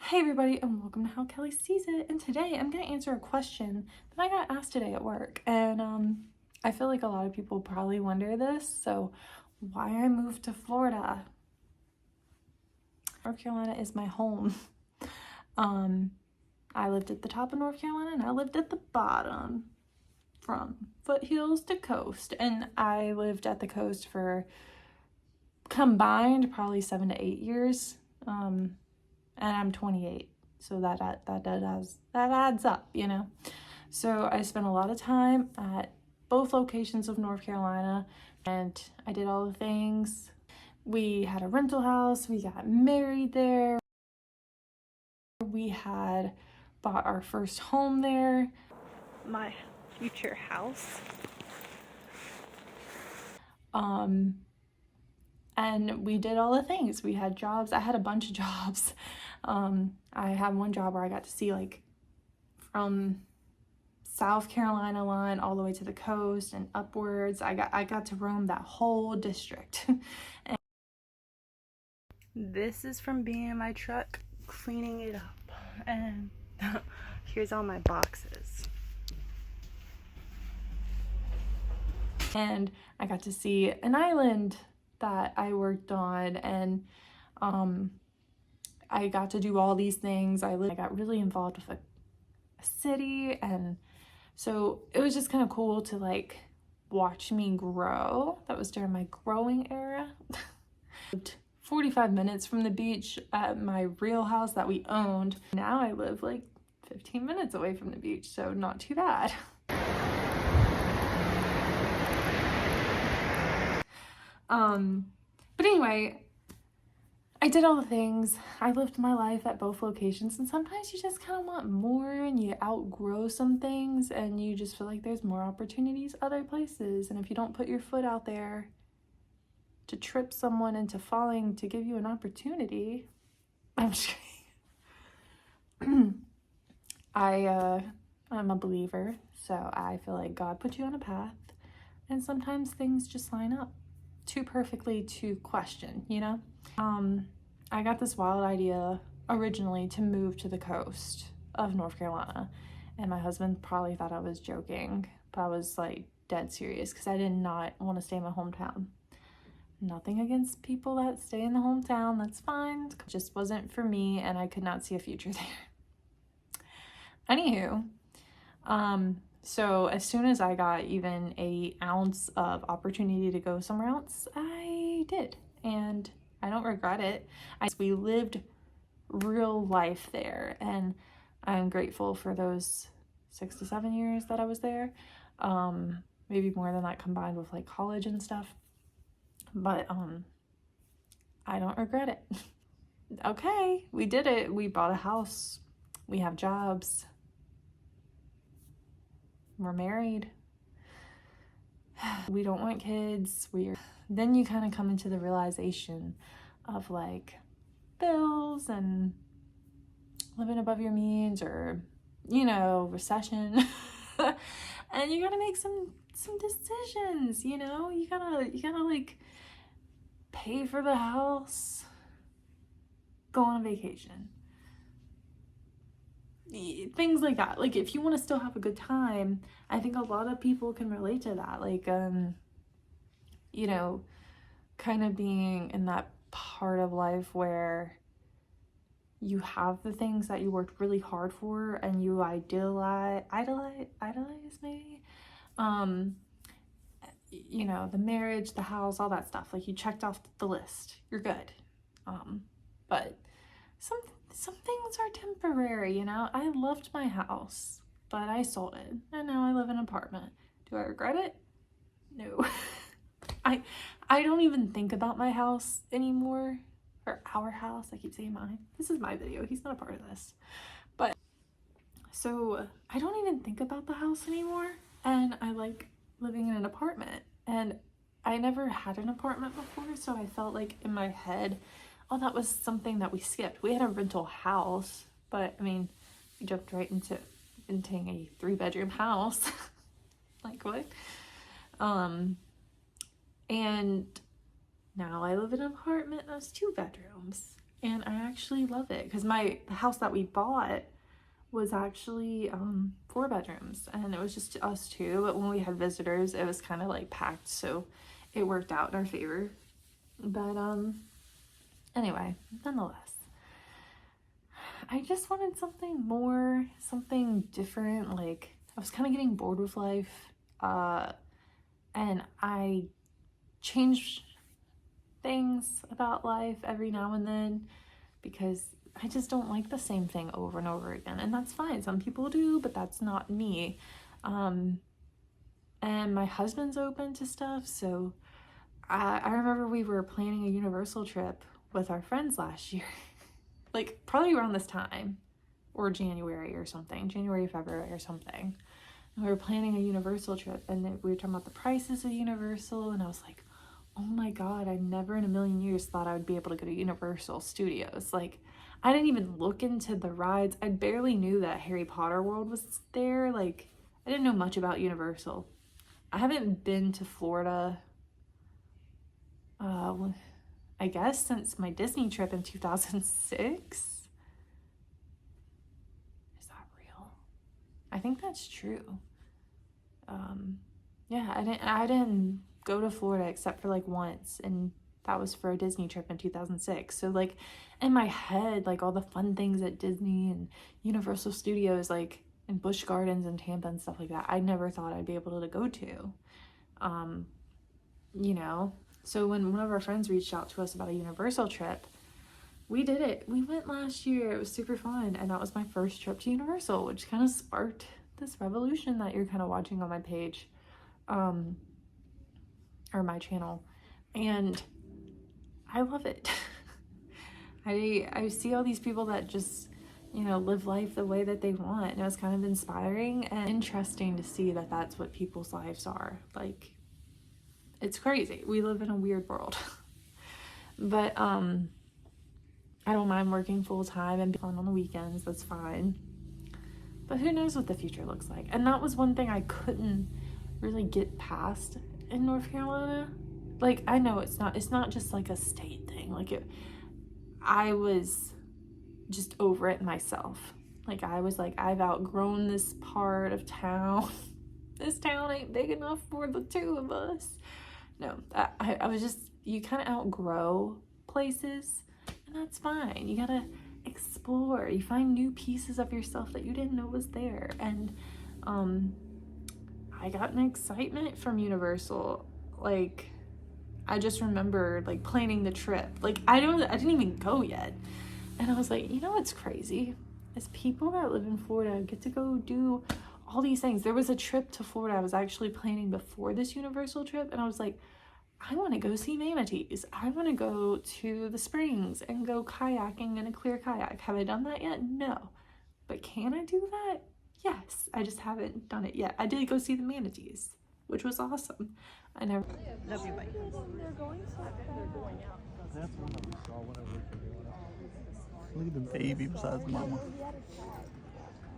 Hey everybody, and welcome to How Kelly Sees It. And today I'm going to answer a question that I got asked today at work. And I feel like a lot of people probably wonder this. So why I moved to Florida? North Carolina is my home. I lived at the top of North Carolina and I lived at the bottom, from foothills to coast. And I lived at the coast for combined probably 7 to 8 years. And I'm 28, so that adds up, you know. So I spent a lot of time at both locations of North Carolina, and I did all the things. We had a rental house, we got married there, we had bought our first home there, my future house. And we did all the things. We had jobs. I had a bunch of jobs. I had one job where I got to see like from South Carolina line all the way to the coast and upwards. I got to roam that whole district. And this is from being in my truck cleaning it up. And here's all my boxes. And I got to see an island that I worked on, and I got to do all these things. I got really involved with a city, and so it was just kind of cool to like watch me grow. That was during my growing era. 45 minutes from the beach at my real house that we owned. Now I live like 15 minutes away from the beach, so not too bad. But anyway, I did all the things. I lived my life at both locations, and sometimes you just kind of want more and you outgrow some things and you just feel like there's more opportunities other places. And if you don't put your foot out there to trip someone into falling to give you an opportunity, I'm just kidding. I'm a believer, so I feel like God put you on a path, and sometimes things just line up too perfectly to question, you know? I got this wild idea originally to move to the coast of North Carolina, and my husband probably thought I was joking, but I was like dead serious because I did not want to stay in my hometown. Nothing against people that stay in the hometown, that's fine. It just wasn't for me, and I could not see a future there. Anywho, so as soon as I got even an ounce of opportunity to go somewhere else, I did, and I don't regret it. We lived real life there, and I'm grateful for those 6 to 7 years that I was there. Maybe more than that combined with like college and stuff. But I don't regret it. Okay, we did it. We bought a house. We have jobs. We're married. We don't want kids. Then you kind of come into the realization of like bills and living above your means, or you know, recession. And you gotta make some decisions, you know. You gotta like pay for the house, go on a vacation, things like that. Like if you want to still have a good time, I think a lot of people can relate to that, like you know, kind of being in that part of life where you have the things that you worked really hard for and you idolize maybe, you know, the marriage, the house, all that stuff. Like you checked off the list, you're good. But some things are temporary, you know. I loved my house, but I sold it, and now I live in an apartment. Do I regret it? No. I don't even think about my house anymore, or our house. I keep saying mine. This is my video. He's not a part of this. But so I don't even think about the house anymore, and I like living in an apartment. And I never had an apartment before, so I felt like in my head, oh, that was something that we skipped. We had a rental house, but I mean, we jumped right into renting a 3-bedroom house. Like what? And now I live in an apartment that's 2 bedrooms. And I actually love it because the house that we bought was actually 4 bedrooms, and it was just us two, but when we had visitors it was kind of like packed, so it worked out in our favor. But anyway, nonetheless, I just wanted something more, something different. Like, I was kind of getting bored with life, and I change things about life every now and then because I just don't like the same thing over and over again, and that's fine. Some people do, but that's not me. And my husband's open to stuff, so I remember we were planning a Universal trip with our friends last year, like probably around this time, or January or something, January, February or something. And we were planning a Universal trip, and we were talking about the prices of Universal, and I was like, oh my God, I never in a million years thought I would be able to go to Universal Studios. Like, I didn't even look into the rides. I barely knew that Harry Potter World was there. Like, I didn't know much about Universal. I haven't been to Florida, I guess since my Disney trip in 2006. Is that real? I think that's true. Yeah, I didn't go to Florida except for like once, and that was for a Disney trip in 2006. So like in my head, like all the fun things at Disney and Universal Studios, like in Busch Gardens and Tampa and stuff like that, I never thought I'd be able to go to. You know, so when one of our friends reached out to us about a Universal trip, we did it. We went last year. It was super fun, and that was my first trip to Universal, which kind of sparked this revolution that you're kind of watching on my page, or my channel, and I love it. I see all these people that just, you know, live life the way that they want, and it was kind of inspiring and interesting to see that that's what people's lives are. Like, it's crazy. We live in a weird world. But I don't mind working full-time and being fun on the weekends. That's fine. But who knows what the future looks like. And that was one thing I couldn't really get past in North Carolina. Like, I know it's not just like a state thing. Like, I was just over it myself. Like, I was like, I've outgrown this part of town. This town ain't big enough for the two of us. No, I was just, you kind of outgrow places, and that's fine. You gotta explore. You find new pieces of yourself that you didn't know was there. And I got an excitement from Universal. Like, I just remember like planning the trip. Like, I didn't even go yet, and I was like, you know what's crazy is people that live in Florida get to go do all these things. There was a trip to Florida I was actually planning before this Universal trip, and I was like, I want to go see manatees. I want to go to the springs and go kayaking in a clear kayak. Have I done that yet? No. But can I do that? Yes. I just haven't done it yet. I did go see the manatees, which was awesome. I never... Love you, buddy. That's one that we saw whenever we were doing it. Look at the baby besides mama.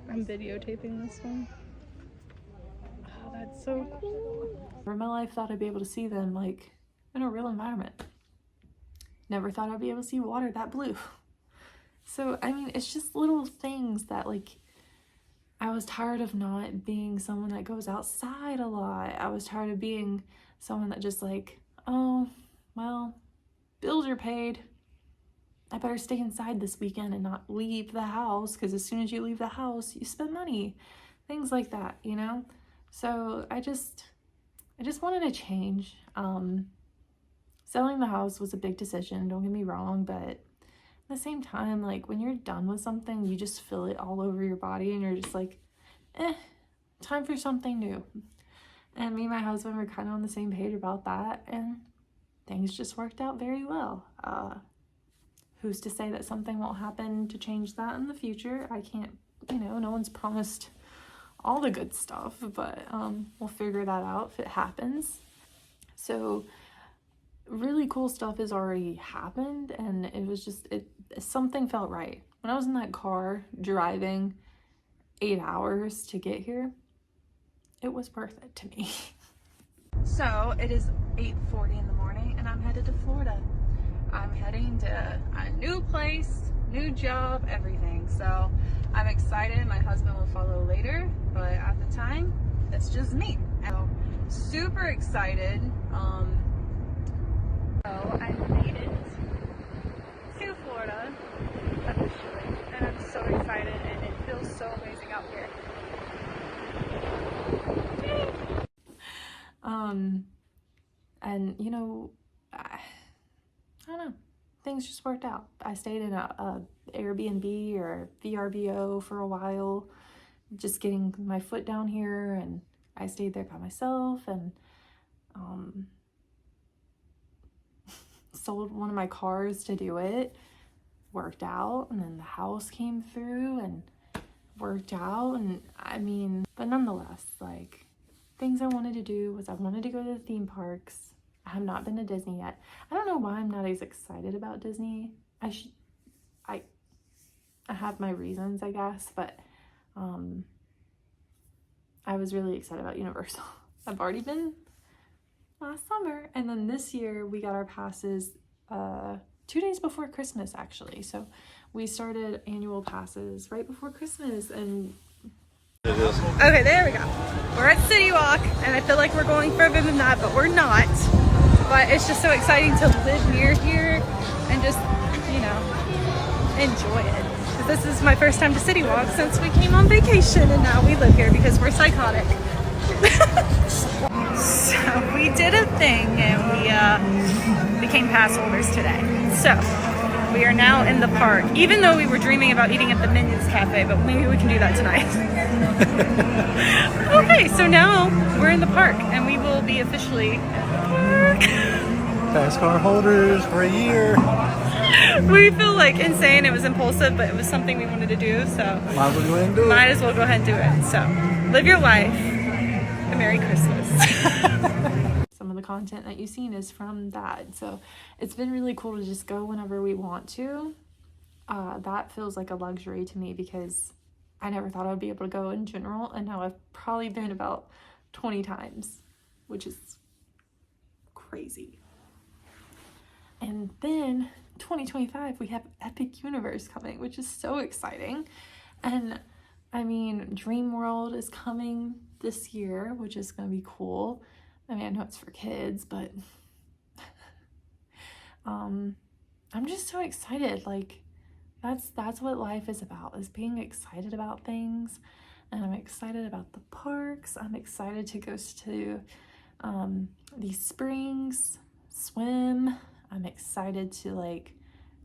I'm videotaping this one. Oh, that's so cool. For my life, thought I'd be able to see them like in a real environment. Never thought I'd be able to see water that blue. So, I mean, it's just little things that, like, I was tired of not being someone that goes outside a lot. I was tired of being someone that just like, oh, well, bills are paid. I better stay inside this weekend and not leave the house, because as soon as you leave the house, you spend money. Things like that, you know? So I just wanted to change. Selling the house was a big decision, don't get me wrong, but at the same time, like, when you're done with something, you just feel it all over your body, and you're just like, time for something new. And me and my husband were kind of on the same page about that, and things just worked out very well. Who's to say that something won't happen to change that in the future? I can't, you know, no one's promised all the good stuff, but we'll figure that out if it happens. So really cool stuff has already happened, and it was just, something felt right. When I was in that car driving 8 hours to get here, it was worth it to me. So it is 8:40 in the morning, and I'm headed to Florida. I'm heading to a new place, new job, everything. So I'm excited. My husband will follow later, but at the time, it's just me. So super excited. So I made it to Florida officially, and I'm so excited, and it feels so amazing out here. And you know, I don't know, things just worked out. I stayed in a Airbnb or VRBO for a while, just getting my foot down here, and I stayed there by myself, and sold one of my cars to do it. Worked out, and then the house came through and worked out, and I mean, but nonetheless, like, things I wanted to do was I wanted to go to the theme parks. I have not been to Disney yet. I don't know why I'm not as excited about Disney. I have my reasons, I guess, but I was really excited about Universal. I've already been last summer, and then this year we got our passes 2 days before Christmas, actually. So we started annual passes right before Christmas, and okay, there we go. We're at City Walk, and I feel like we're going further than that, but we're not. But it's just so exciting to live near here and just, you know, enjoy it. Because this is my first time to City Walk since we came on vacation, and now we live here because we're psychotic. So we did a thing, and we became pass holders today. So we are now in the park, even though we were dreaming about eating at the Minions Cafe, but maybe we can do that tonight. Okay, so now we're in the park, and we will be officially Pass car holders for a year. We feel like insane. It was impulsive, but it was something we wanted to do, so Might as well go ahead and do it. might as well go ahead and do it. So live your life, and Merry Christmas. Some of the content that you've seen is from that, so it's been really cool to just go whenever we want to. That feels like a luxury to me because I never thought I would be able to go in general, and now I've probably been about 20 times, which is crazy. And then 2025 we have Epic Universe coming, which is so exciting. And I mean, Dream World is coming this year, which is going to be cool. I mean, I know it's for kids, but I'm just so excited. Like, that's what life is about, is being excited about things. And I'm excited about the parks. I'm excited to go to these springs, swim. I'm excited to like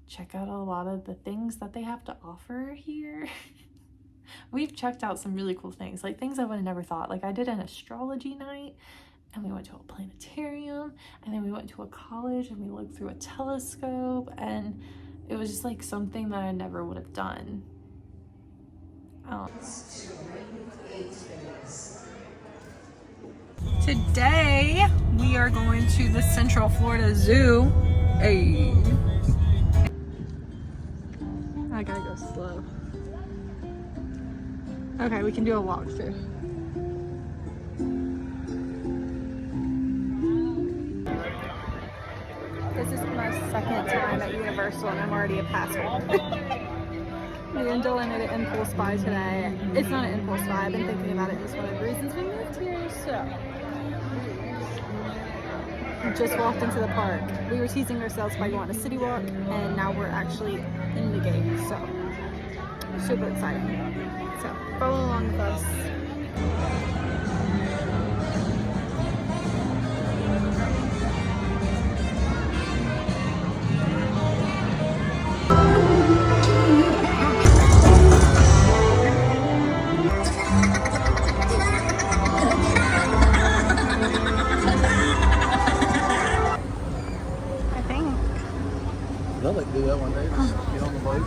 check out a lot of the things that they have to offer here. We've checked out some really cool things, like things I would have never thought. Like, I did an astrology night, and we went to a planetarium, and then we went to a college, and we looked through a telescope, and it was just like something that I never would have done. Today we are going to the Central Florida Zoo. Hey, I gotta go slow. Okay, we can do a walkthrough. This is my second time at Universal, and I'm already a pass holder. Me and Dylan did an impulse buy today. It's not an impulse buy. I've been thinking about it. It's one of the reasons we moved here. So we just walked into the park. We were teasing ourselves by going to City Walk, and now we're actually in the gate. So super exciting. So follow along with us. I'd like to do that one day. Just get on the boat.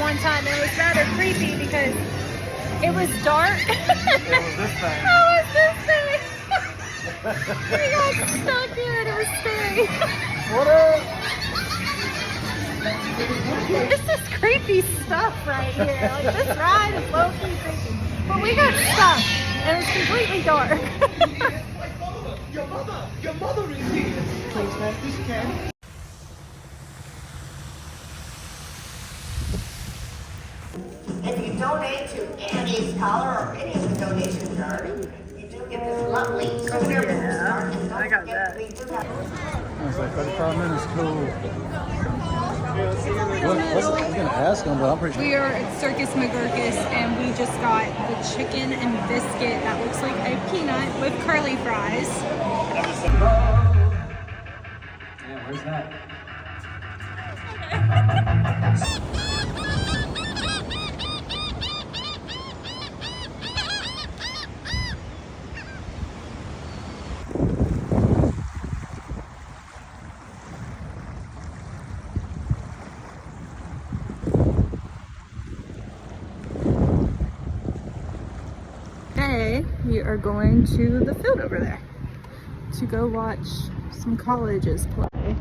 one time. It was rather creepy because it was dark. It was this thing. How was this thing? We got stuck here and it was scary. What up? This is creepy stuff right here. Like this ride is low-key creepy. But we got stuck and it was completely dark. Your mother is here. Please, man, this can. If you donate to Annie's Collar or any of the donation jars, you do get this lovely souvenir postcard. And don't forget, we do have. I was like, 35 minutes, cool. What's I was gonna ask him, but I'm pretty sure. We are at Circus McGurkus and we just got the chicken and biscuit that looks like a peanut with curly fries. Yeah, where's that? Today we are going to the field over there to go watch some colleges play.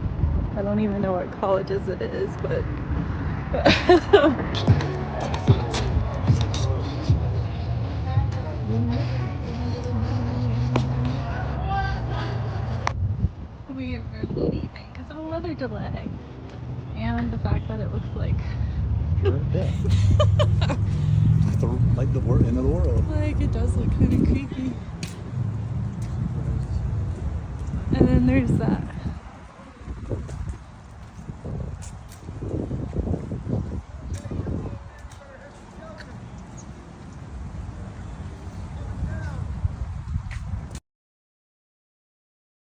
I don't even know what colleges it is, but we are leaving because of a weather delay and the fact that it looks like Like the end of the world. like it does look kind of creepy. And then there's that